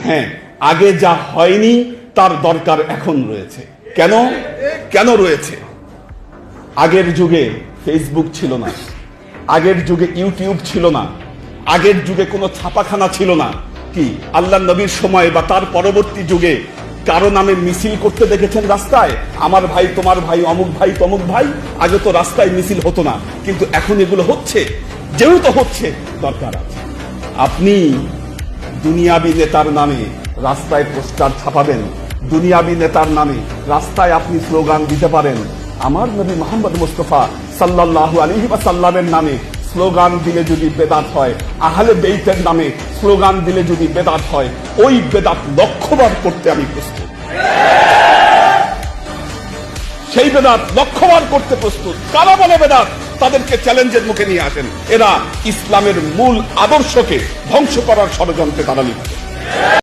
হ্যাঁ, আগে যা হয়নি তার দরকার এখন রয়েছে। কেন কেন রয়েছে? আগের যুগে ফেসবুক ছিল না, আগের যুগে ইউটিউব ছিল না, আগের যুগে কোনো ছাপাখানা ছিল না। কি আল্লাহ নবীর সময় বা তার পরবর্তী যুগে কারো নামে মিছিল করতে দেখেছেন রাস্তায়? আমার ভাই, তোমার ভাই, অমুক ভাই, তমুক ভাই। আগে তো রাস্তায় মিছিল হতো না, কিন্তু এখন এগুলো হচ্ছে। যেহেতু হচ্ছে, দরকার আছে। আপনি দুনিয়াবি নেতার নামে রাস্তায় পোস্টার ছাপাবেন, দুনিয়াবি নেতার নামে রাস্তায় আপনি স্লোগান দিতে পারেন। আমার নবী মুহাম্মদ মুস্তাফা সাল্লাল্লাহু আলাইহি ওয়াসাল্লামের নামে স্লোগান দিলে যদি বেদাত হয়, আহলে বেইতের নামে স্লোগান দিলে যদি বেদাত হয়, ওই বেদাত লক্ষ্যবার করতে আমি প্রস্তুত। সেই বেদাত লক্ষ্যবার করতে প্রস্তুত। কারা বলে বেদাত, তাদেরকে চ্যালেঞ্জের মুখে নিয়ে আসেন। এরা ইসলামের মূল আদর্শকে ধ্বংস করার ষড়যন্ত্রে তারা লিপ্ত।